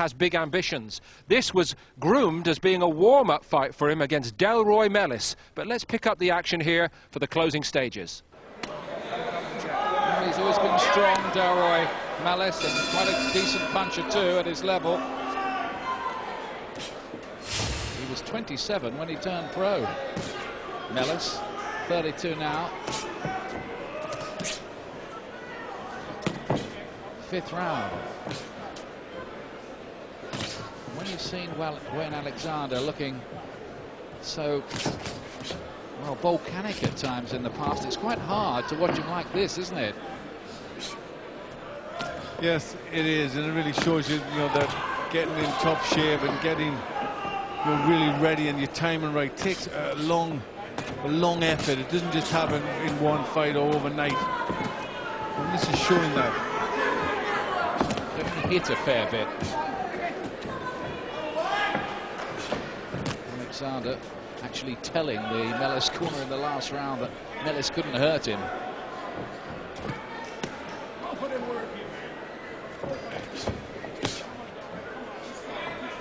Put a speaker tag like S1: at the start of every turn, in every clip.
S1: has big ambitions. This was groomed as being a warm-up fight for him against Delroy Mellis. But let's pick up the action here for the closing stages.
S2: Well, he's always been strong, Delroy Mellis, and quite a decent puncher too at his level. He was 27 when he turned pro. Mellis, 32 now. 5th round. When you've seen Wayne Alexander looking so, well, volcanic at times in the past, it's quite hard to watch him like this, isn't it?
S3: Yes, it is, and it really shows you, that getting in top shape and getting really ready and your timing right takes a long effort. It doesn't just happen in one fight or overnight. And this is showing that.
S2: He hit a fair bit. Alexander actually telling the Mellis corner in the last round that Mellis couldn't hurt him.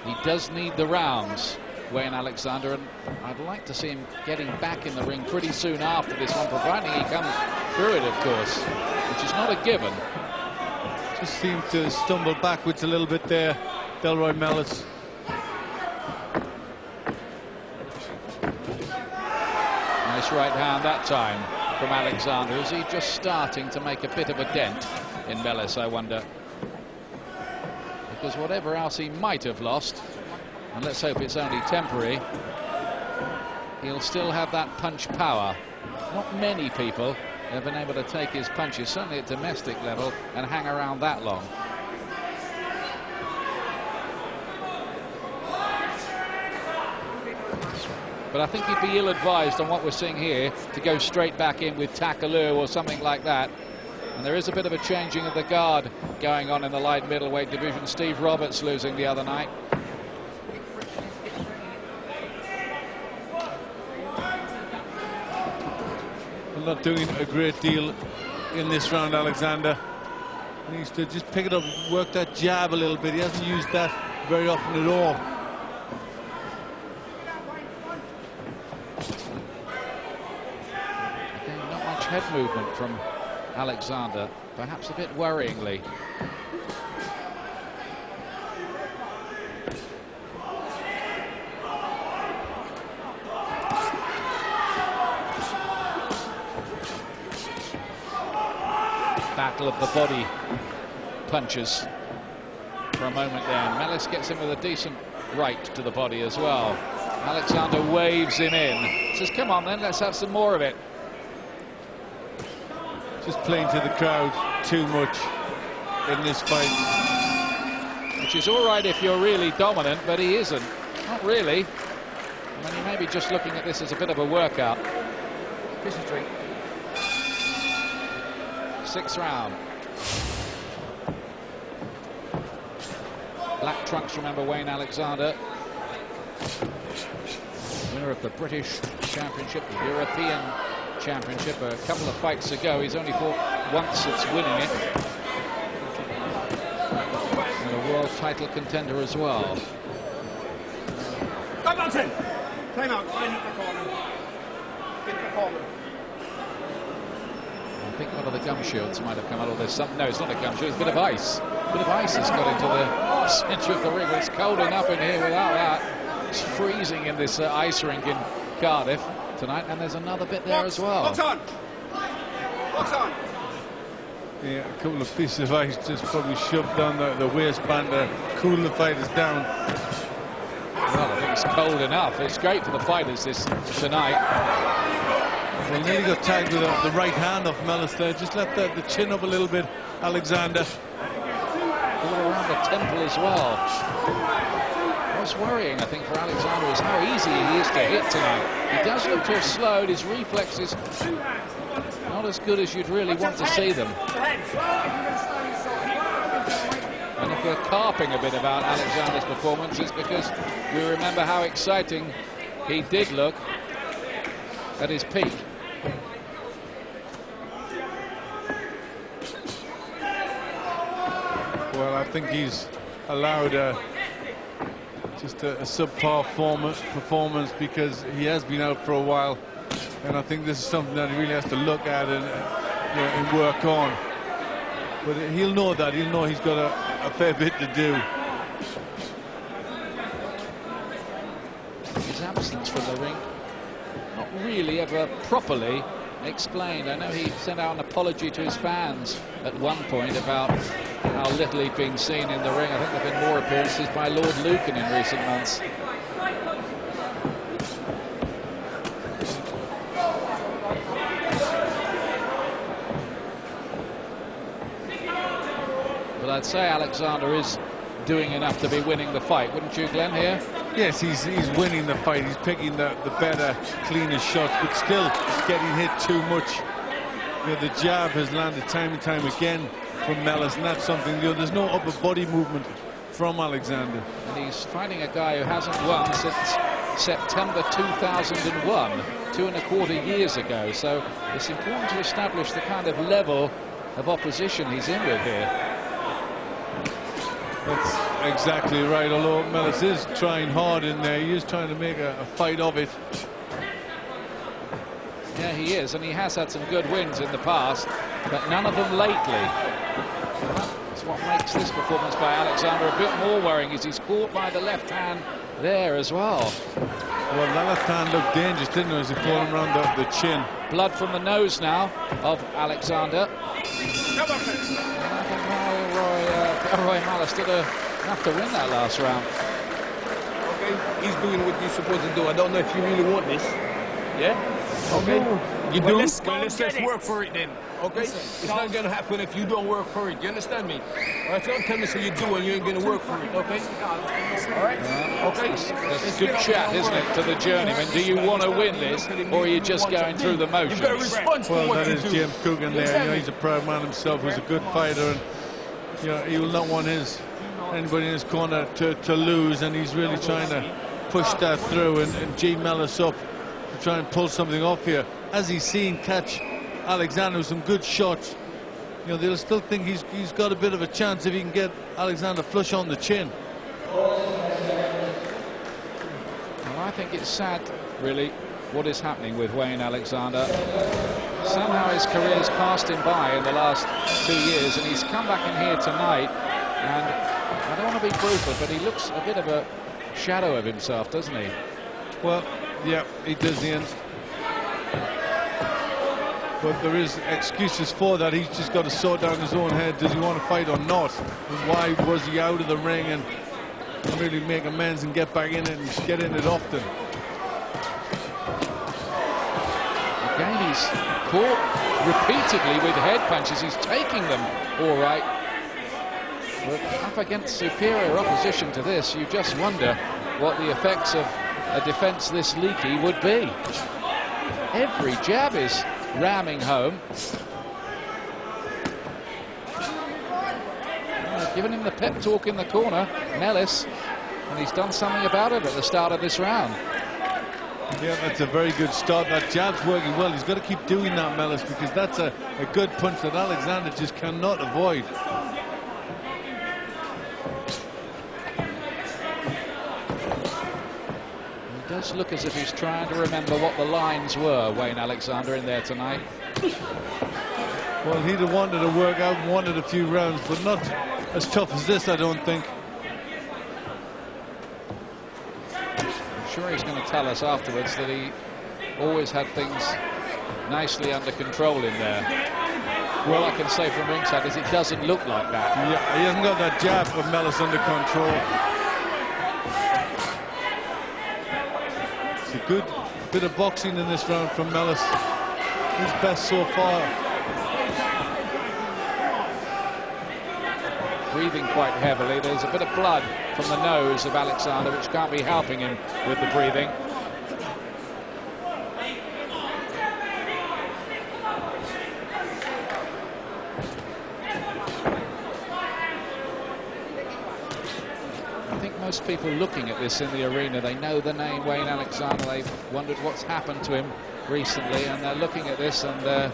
S2: He does need the rounds, Wayne Alexander, and I'd like to see him getting back in the ring pretty soon after this one, providing he comes through it, of course, which is not a given.
S3: Just seemed to stumble backwards a little bit there, Delroy Mellis.
S2: Nice right hand that time from Alexander. Is he just starting to make a bit of a dent in Mellis, I wonder? Because whatever else he might have lost, and let's hope it's only temporary, he'll still have that punch power. Not many people have been able to take his punches, certainly at domestic level, and hang around that long. But I think he'd be ill-advised on what we're seeing here to go straight back in with Takaloo or something like that. And there is a bit of a changing of the guard going on in the light middleweight division. Steve Roberts losing the other night.
S3: Not doing a great deal in this round, Alexander. He needs to just pick it up, work that jab a little bit. He hasn't used that very often at all.
S2: Again, not much head movement from Alexander, perhaps a bit worryingly. Battle of the body punches for a moment there. Mellis gets him with a decent right to the body as well. Alexander waves him in. Says, come on then, let's have some more of it.
S3: Just playing to the crowd too much in this fight.
S2: Which is all right if you're really dominant, but he isn't. Not really. I mean, he may be just looking at this as a bit of a workout. Fish and drink. 6th round. Black trunks, remember, Wayne Alexander. Winner of the British Championship, the European Championship a couple of fights ago. He's only fought once since winning it. And a world title contender as well.
S4: Stop bouncing! Time out. I need the corner. Get the corner.
S2: I think one of the gum shields might have come out of this. No, it's not a gum shield, it's a bit of ice. A bit of ice has got into the centre of the ring. It's cold enough in here without that. It's freezing in this ice rink in Cardiff tonight, and there's another bit there as well.
S4: Box on! Box on!
S3: Yeah, a couple of pieces of ice just probably shoved down the waistband to cool the fighters down.
S2: Well, I think it's cold enough. It's great for the fighters this tonight.
S3: Well, nearly got tagged with the right hand off Mellis there. Just left the chin up a little bit, Alexander.
S2: All around the temple as well. What's worrying, I think, for Alexander is how easy he is to hit tonight. He does look to have slowed. His reflexes not as good as you'd really want to see them. And if we're carping a bit about Alexander's performance, it's because we remember how exciting he did look at his peak.
S3: Well, I think he's allowed just a subpar performance because he has been out for a while, and I think this is something that he really has to look at and work on. But he'll know that. He'll know he's got a fair bit to do.
S2: His absence from the ring not really ever properly explained. I know he sent out an apology to his fans at one point about how little he'd been seen in the ring. I think there have been more appearances by Lord Lucan in recent months. But I'd say Alexander is doing enough to be winning the fight, wouldn't you, Glenn, here?
S3: Yes, he's winning the fight. He's picking the better, cleaner shots, but still getting hit too much. You know, the jab has landed time and time again from Mellis, and that's something, you know, there's no upper body movement from Alexander.
S2: And he's fighting a guy who hasn't won since September 2001, 2¼ years ago. So it's important to establish the kind of level of opposition he's in with here.
S3: That's exactly right, although Mellis is trying hard in there. He is trying to make a fight of it.
S2: Yeah, he is, and he has had some good wins in the past, but none of them lately. That's what makes this performance by Alexander a bit more worrying, is he's caught by the left hand there as well.
S3: Well, that left hand looked dangerous, didn't it, as he caught him around the chin.
S2: Blood from the nose now of Alexander. Delroy Mellis did enough to win that last round.
S4: Okay, he's doing what he's supposed to do. I don't know if you really want this. Yeah? Okay. You do? Let's work for it then. Okay? It's not going to happen if you don't work for it. You understand me? All right, so don't tell me so you do and you ain't going to work for it. Okay? All right? Okay?
S2: That's good chat, isn't it, to the journeyman? Do you want to win this, or are you just going through the motions?
S4: You've got a response for
S3: well,
S4: what
S3: that
S4: you
S3: is
S4: do.
S3: James Coogan there. You know, he's a proud man himself. He's a good fighter, and you know, he will not want anybody in his corner to lose, and he's really trying to push that through and G Mellis up to try and pull something off here. As he's seen catch Alexander with some good shots, you know, they'll still think he's got a bit of a chance if he can get Alexander flush on the chin.
S2: Well, I think it's sad, really, what is happening with Wayne Alexander. Somehow his career's passed him by in the last 2 years, and he's come back in here tonight, and I don't want to be brutal, but he looks a bit of a shadow of himself, doesn't he?
S3: Well, yeah, he does, Ian. But there is excuses for that. He's just got to sort down his own head. Does he want to fight or not? And why was he out of the ring and really make amends and get back in it and get in it often?
S2: Again, he's caught repeatedly with head punches. He's taking them all right. But up against superior opposition to this, you just wonder what the effects of a defence this leaky would be. Every jab is ramming home. Giving him the pep talk in the corner, Mellis, and he's done something about it at the start of this round.
S3: Yeah, that's a very good start. That jab's working well. He's got to keep doing that, Mellis, because that's a good punch that Alexander just cannot avoid.
S2: It does look as if he's trying to remember what the lines were, Wayne Alexander, in there tonight.
S3: Well, he'd have wanted to work out and wanted a few rounds, but not as tough as this, I don't think.
S2: I'm sure he's going to tell us afterwards that he always had things nicely under control in there. Well, all I can say from ringside is it doesn't look like that.
S3: Yeah, he hasn't got that jab of Mellis under control. It's a good bit of boxing in this round from Mellis. His best so far.
S2: Breathing quite heavily. There's a bit of blood from the nose of Alexander, which can't be helping him with the breathing. I think most people looking at this in the arena, they know the name Wayne Alexander. They've wondered what's happened to him recently, and they're looking at this and they're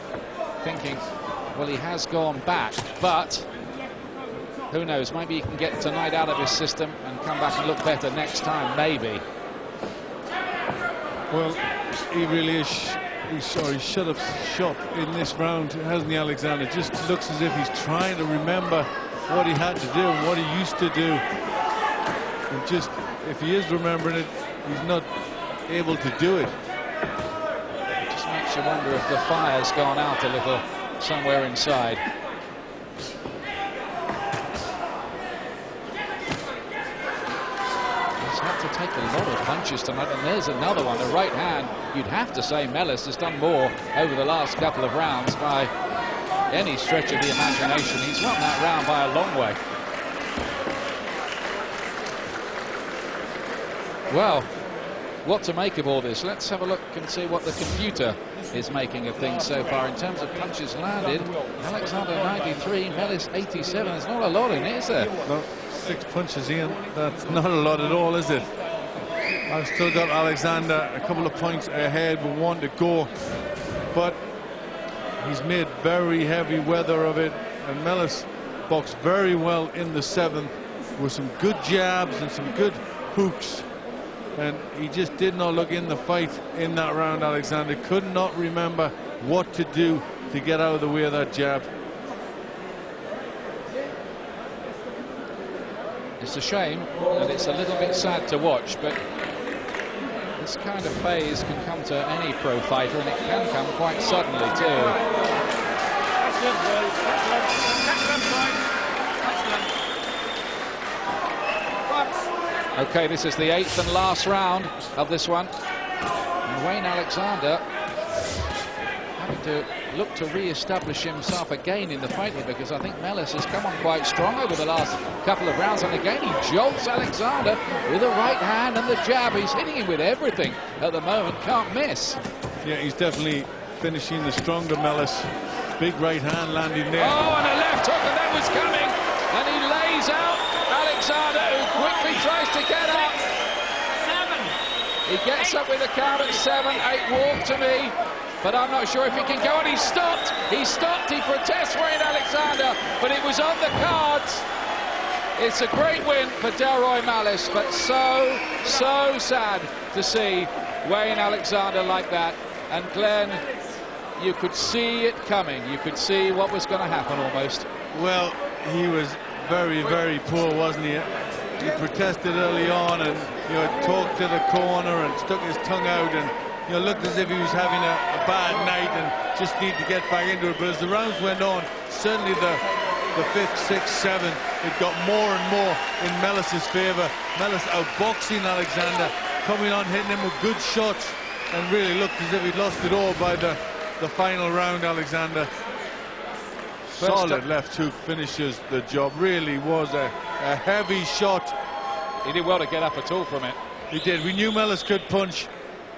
S2: thinking, well, he has gone back, but Who knows, maybe he can get tonight out of his system and come back and look better next time, maybe.
S3: Well, he really is. He should have shot in this round, hasn't he, Alexander? Just looks as if he's trying to remember what he had to do and what he used to do. And just, if he is remembering it, he's not able to do it.
S2: It just makes you wonder if the fire's gone out a little somewhere inside. To take a lot of punches tonight, and there's another one, the right hand. You'd have to say Mellis has done more over the last couple of rounds by any stretch of the imagination. He's won that round by a long way. Well, what to make of all this? Let's have a look and see what the computer is making of things so far. In terms of punches landed, Alexander 93, Mellis 87. There's not a lot in it, is there?
S3: No, 6 punches, Ian. That's not a lot at all, is it? I've still got Alexander a couple of points ahead with 1 to go, but he's made very heavy weather of it, and Mellis boxed very well in the 7th with some good jabs and some good hooks. And he just did not look in the fight in that round. Alexander could not remember what to do to get out of the way of that jab.
S2: It's a shame, and it's a little bit sad to watch, but this kind of phase can come to any pro fighter, and it can come quite suddenly too. Okay, this is the 8th and last round of this one. And Wayne Alexander having to look to re-establish himself again in the fight here, because I think Mellis has come on quite strong over the last couple of rounds, and again he jolts Alexander with the right hand and the jab. He's hitting him with everything at the moment, can't miss.
S3: Yeah, he's definitely finishing the stronger Mellis. Big right hand landing there.
S2: Oh, and a left hook, and that was coming, and he lays out Alexander, who quickly tries to get up.
S5: 7.
S2: He gets up with a count at 7, 8 walk to me, but I'm not sure if he can go, and he stopped. He stopped, he protests Wayne Alexander, but it was on the cards. It's a great win for Delroy Mellis, but so sad to see Wayne Alexander like that. And Glenn, you could see it coming. You could see what was going to happen almost.
S3: Well, he was very, very poor, wasn't he? He protested early on, and talked to the corner and stuck his tongue out, and looked as if he was having a bad night and just needed to get back into it. But as the rounds went on, certainly the 5th, 6th, 7th, it got more and more in Mellis's favour. Mellis outboxing Alexander, coming on, hitting him with good shots, and really looked as if he'd lost it all by the final round. Alexander, solid left hook finishes the job. Really was a heavy shot.
S2: He did well to get up at all from it.
S3: He did. We knew Mellis could punch,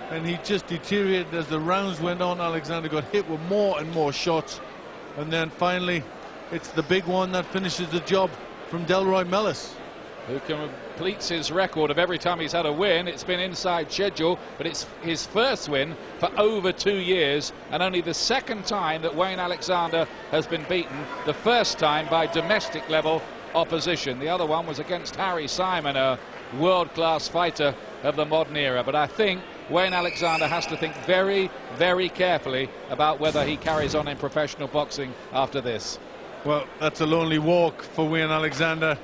S3: and he just deteriorated as the rounds went on. Alexander got hit with more and more shots, and then finally it's the big one that finishes the job from Delroy Mellis,
S2: who completes his record of every time he's had a win. It's been inside schedule, but it's his first win for over 2 years, and only the 2nd time that Wayne Alexander has been beaten, the first time by domestic level opposition. The other one was against Harry Simon, a world-class fighter of the modern era. But I think Wayne Alexander has to think very, very carefully about whether he carries on in professional boxing after this.
S3: Well, that's a lonely walk for Wayne Alexander.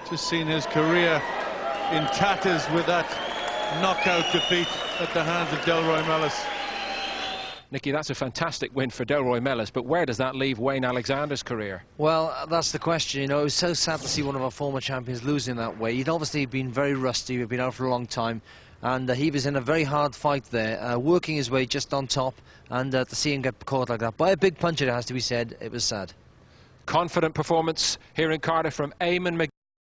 S3: Just seen his career in tatters with that knockout defeat at the hands of Delroy Mellis.
S1: Nicky, that's a fantastic win for Delroy Mellis, but where does that leave Wayne Alexander's career?
S6: Well, that's the question. It was so sad to see one of our former champions losing that way. He'd obviously been very rusty. He'd been out for a long time, and he was in a very hard fight there, working his way just on top, and to see him get caught like that by a big puncher, it has to be said, it was sad.
S1: Confident performance here in Cardiff from Eamon McGee.